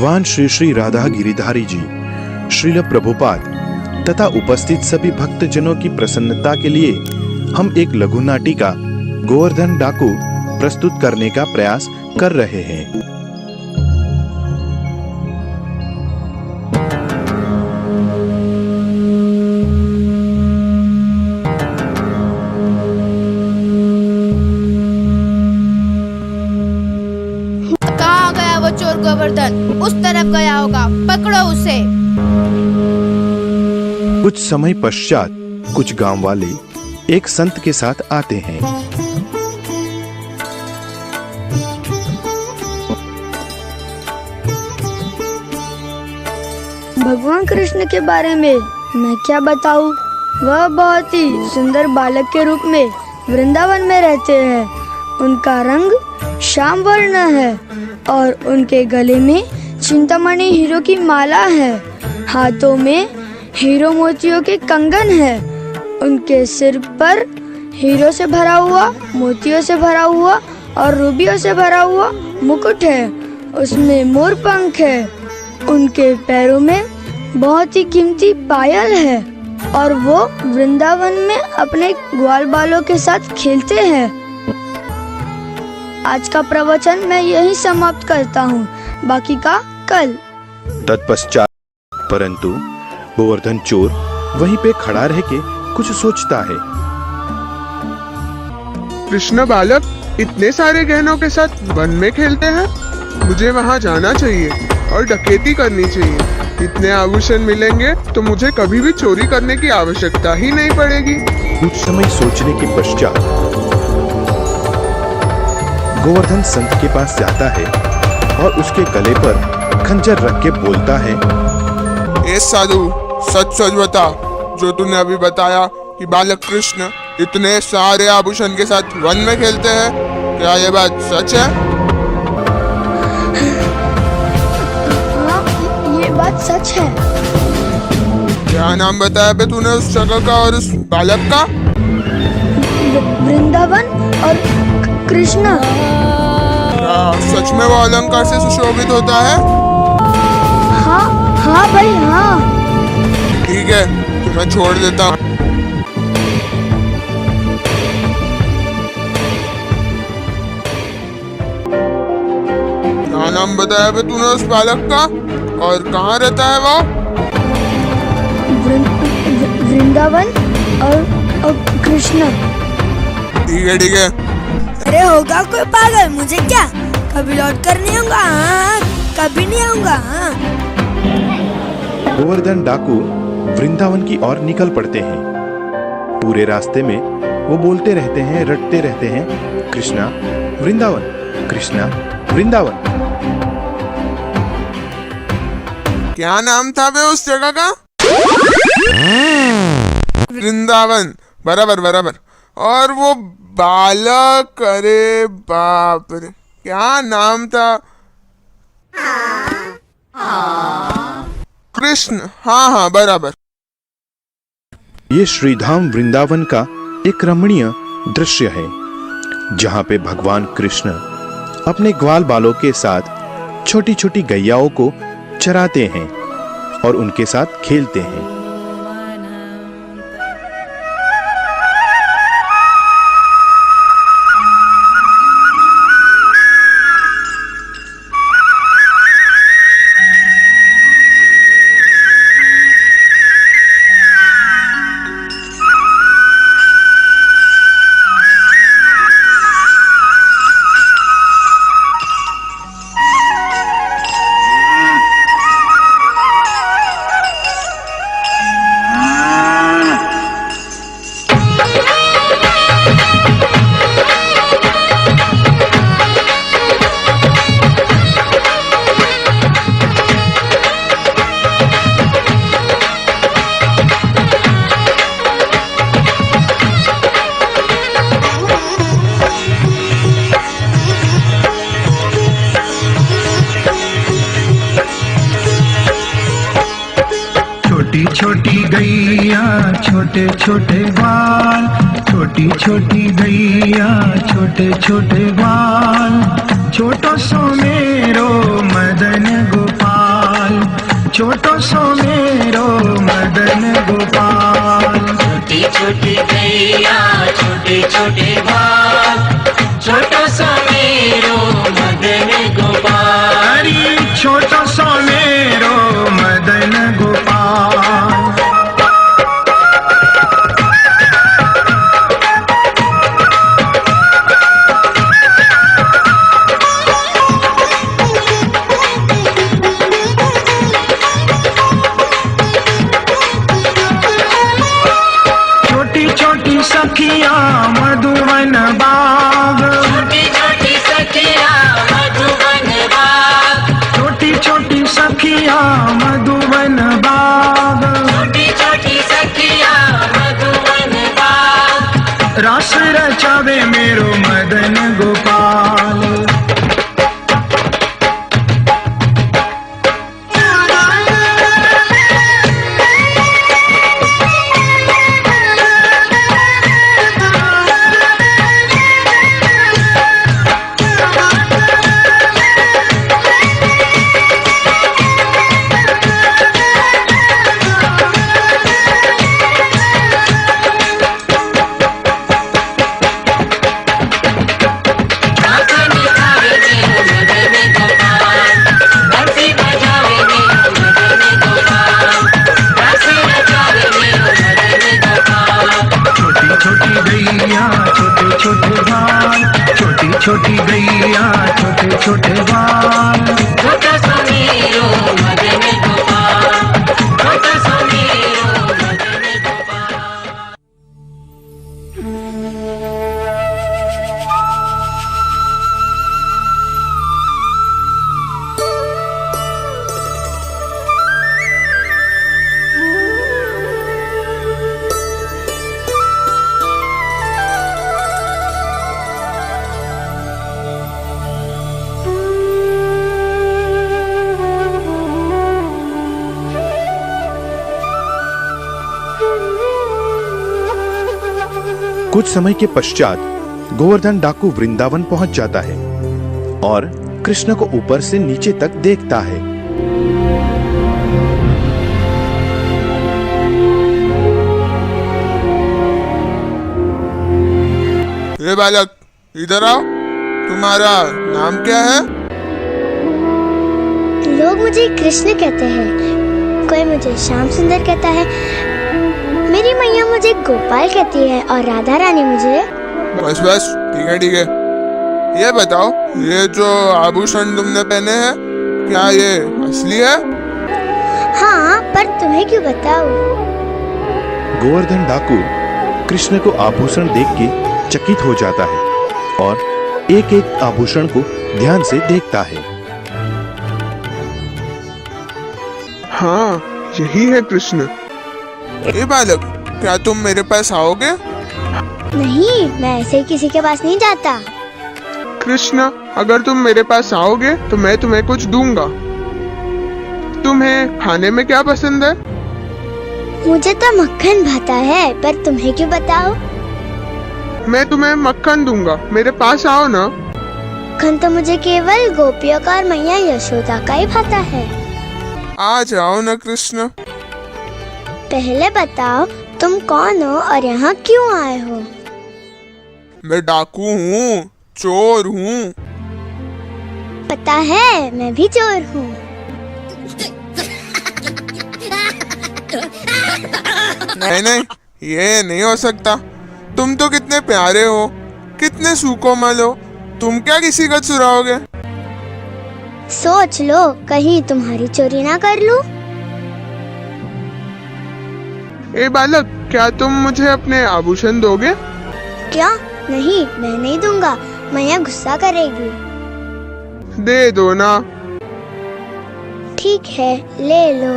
भगवान श्री श्री राधा गिरिधारी जी, श्रील प्रभुपाद तथा उपस्थित सभी भक्तजनों की प्रसन्नता के लिए हम एक लघु नाटिका गोवर्धन डाकू प्रस्तुत करने का प्रयास कर रहे हैं। कहाँ गया वो चोर गोवर्धन? उस तरफ गया होगा, पकड़ो उसे। कुछ समय पश्चात कुछ गांव वाले एक संत के साथ आते हैं। भगवान कृष्ण के बारे में मैं क्या बताऊं? वह बहुत ही सुंदर बालक के रूप में वृंदावन में रहते हैं। उनका रंग श्याम वर्ण है और उनके गले में चिंतामणि हीरो की माला है। हाथों में हीरो मोतियों के कंगन है। उनके सिर पर हीरो से भरा हुआ, मोतियों से भरा हुआ और रूबियों से भरा हुआ मुकुट है। उसमें मोर पंख है। उनके पैरों में बहुत ही कीमती पायल है और वो वृंदावन में अपने ग्वाल बालों के साथ खेलते हैं। आज का प्रवचन मैं यही समाप्त करता हूँ, बाकी का कल। तत्पश्चात परंतु गोवर्धन चोर वहीं पे खड़ा रह के कुछ सोचता है। कृष्ण बालक इतने सारे गहनों के साथ वन में खेलते हैं। मुझे वहाँ जाना चाहिए और डकैती करनी चाहिए। इतने आभूषण मिलेंगे तो मुझे कभी भी चोरी करने की आवश्यकता ही नहीं पड़ेगी। कुछ समय सोचने के पश्चात गोवर्धन संत के पास जाता है और उसके गले पर खंजर रख के बोलता है, ए साधु, सच सच बता, जो तूने अभी बताया कि बालक कृष्ण इतने सारे आभूषण के साथ वन में खेलते हैं, क्या ये बात सच है? हाँ, ये बात सच है। क्या नाम बताया बे तूने उस जगह का और उस बालक का? वृंदावन और कृष्ण। क्या सच में वो अलंकार से सुशोभित होता है? हाँ भाई, हाँ। ठीक है, तो मैं छोड़ देता हूँ। क्या नाम बताया बे तूने उस बालक का और कहाँ रहता है वो? वृंदावन और कृष्ण। ठीक है ठीक है। अरे होगा कोई पागल, मुझे क्या कभी लौट कर नहीं आऊंगा। हाँ, कभी नहीं आऊंगा। हाँ। गोवर्धन डाकू वृंदावन की ओर निकल पड़ते हैं। पूरे रास्ते में वो बोलते रहते हैं, रटते रहते हैं, कृष्णा वृंदावन, कृष्णा वृंदावन। क्या नाम था बे उस जगह का? वृंदावन, बराबर बराबर। और वो बालक, अरे बाप रे, क्या नाम था? कृष्ण, हाँ हाँ बराबर। ये श्रीधाम वृंदावन का एक रमणीय दृश्य है, जहाँ पे भगवान कृष्ण अपने ग्वाल बालों के साथ छोटी छोटी गैयाओं को चराते हैं और उनके साथ खेलते हैं। छोटी गैया छोटे छोटे बाल, छोटी छोटी गैया छोटे छोटे बाल, छोटो सो मेरो मदन गोपाल। छोटो सो मेरो मदन गोपाल। छोटी छोटी गैया छोटे छोटे बाल, छोटो सा मेरो मदन गोपाल। छोटो सो मेरो मदन गोपाल। सखिया मधुवन बाग, छोटी छोटी सखिया मधुवन बाग, छोटी छोटी सखिया मधुवन बाग, छोटी छोटी सखिया मधुवन बाग। रस रचावे मेरो मदन गोपाल। छोटी गैया छोटे छोटे बाल, छोटा सा मेरो मदन गोपाल, छोटा सा मेरो मदन गोपाल। कुछ समय के पश्चात गोवर्धन डाकू वृंदावन पहुंच जाता है और कृष्ण को ऊपर से नीचे तक देखता है। ये बालक इधर आओ, तुम्हारा नाम क्या है? लोग मुझे कृष्ण कहते हैं, कोई मुझे श्याम सुंदर कहता है, मेरी मैया मुझे गोपाल कहती है और राधा रानी मुझे। बस बस, ठीक है ठीक है। ये बताओ, ये जो आभूषण तुमने पहने हैं क्या ये असली है? हाँ, पर तुम्हें क्यों बताऊं? गोवर्धन डाकू कृष्ण को आभूषण देख के चकित हो जाता है और एक एक आभूषण को ध्यान से देखता है। हाँ, यही है कृष्ण। ए बालक, क्या तुम मेरे पास आओगे? नहीं, मैं ऐसे ही किसी के पास नहीं जाता। कृष्ण, अगर तुम मेरे पास आओगे तो मैं तुम्हें कुछ दूंगा। तुम्हें खाने में क्या पसंद है? मुझे तो मक्खन भाता है, पर तुम्हें क्यों बताओ? मैं तुम्हें मक्खन दूंगा, मेरे पास आओ ना। मक्खन तो मुझे केवल गोपियों का और मैया यशोदा का ही भाता है। आ जाओ ना कृष्ण। पहले बताओ, तुम कौन हो और यहाँ क्यों आए हो? मैं डाकू हूँ, चोर हूँ। पता है, मैं भी चोर हूँ। नहीं नहीं, ये नहीं हो सकता। तुम तो कितने प्यारे हो, कितने सुकोमल हो, तुम क्या किसी का चुराओगे? सोच लो, कहीं तुम्हारी चोरी ना कर लूं। ए बालक, क्या तुम मुझे अपने आभूषण दोगे? क्या? नहीं, मैं नहीं दूंगा, मैया गुस्सा करेगी। दे दो ना। ठीक है, ले लो।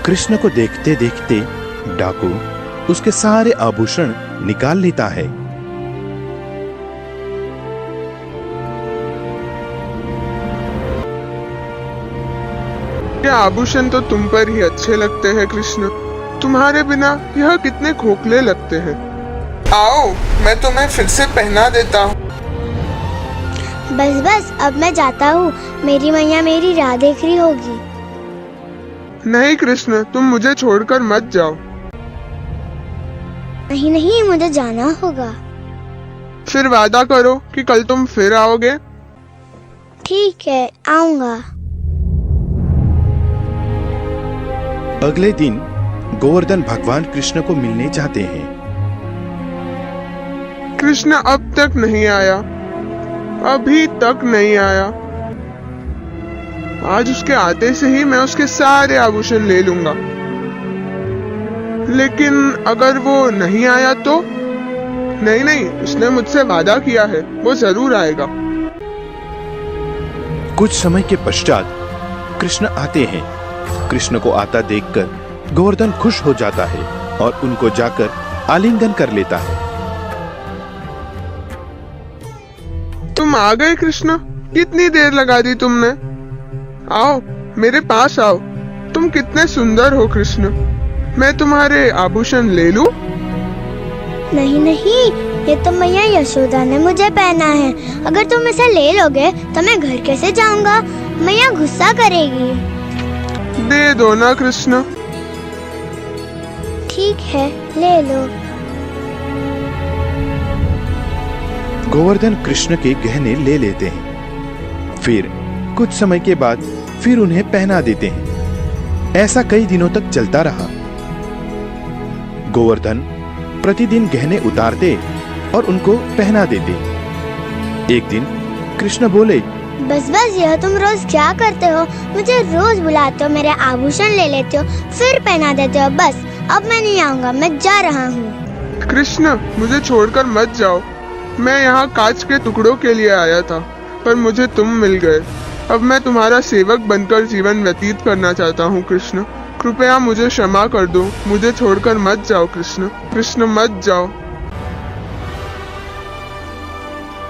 कृष्ण को देखते देखते डाकू उसके सारे आभूषण निकाल लेता है। ये आभूषण तो तुम पर ही अच्छे लगते हैं कृष्ण, तुम्हारे बिना यह कितने खोखले लगते हैं। आओ, मैं तुम्हें फिर से पहना देता हूँ। बस बस अब मैं जाता हूँ, मेरी मैया मेरी राह देख रही होगी। नहीं कृष्ण, तुम मुझे छोड़कर मत जाओ। नहीं नहीं, मुझे जाना होगा। फिर वादा करो कि कल तुम फिर आओगे। ठीक है, आऊंगा। अगले दिन गोवर्धन भगवान कृष्ण को मिलने जाते हैं। कृष्ण अब तक नहीं आया, अभी तक नहीं आया। आज उसके आते से ही मैं उसके सारे आभूषण ले लूंगा। लेकिन अगर वो नहीं आया तो? नहीं नहीं, उसने मुझसे वादा किया है, वो जरूर आएगा। कुछ समय के पश्चात कृष्ण आते हैं। कृष्ण को आता देखकर गोवर्धन खुश हो जाता है और उनको जाकर आलिंगन कर लेता है। तुम आ गए कृष्ण, कितनी देर लगा दी तुमने। आओ मेरे पास आओ, तुम कितने सुंदर हो कृष्ण। मैं तुम्हारे आभूषण ले लूं? नहीं नहीं, ये तो मैया यशोदा ने मुझे पहना है। अगर तुम इसे ले लोगे तो मैं घर कैसे जाऊंगा? मैया गुस्सा करेगी। दे दो ना कृष्ण। ठीक है, ले लो। गोवर्धन कृष्ण के गहने ले लेते हैं। फिर कुछ समय के बाद फिर उन्हें पहना देते हैं। ऐसा कई दिनों तक चलता रहा। गोवर्धन प्रतिदिन गहने उतारते और उनको पहना देते। एक दिन कृष्ण बोले, बस बस, यह तुम रोज क्या करते हो? मुझे रोज बुलाते हो, मेरे आभूषण ले लेते हो, फिर पहना देते हो। बस अब मैं नहीं आऊंगा, मैं जा रहा हूँ। कृष्ण मुझे छोड़कर मत जाओ। मैं यहाँ कांच के टुकड़ों के लिए आया था, पर मुझे तुम मिल गए। अब मैं तुम्हारा सेवक बनकर जीवन व्यतीत करना चाहता हूँ कृष्ण। कृपया मुझे क्षमा कर दो, मुझे छोड़कर मत जाओ कृष्ण। कृष्ण मत जाओ।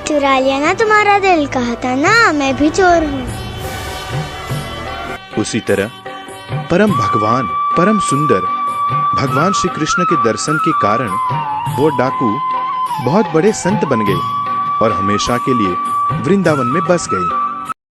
चुरा लिया ना तुम्हारा दिल, कहा था ना मैं भी चोर हूँ। उसी तरह परम भगवान, परम सुंदर भगवान श्री कृष्ण के दर्शन के कारण वो डाकू बहुत बड़े संत बन गए और हमेशा के लिए वृंदावन में बस गए।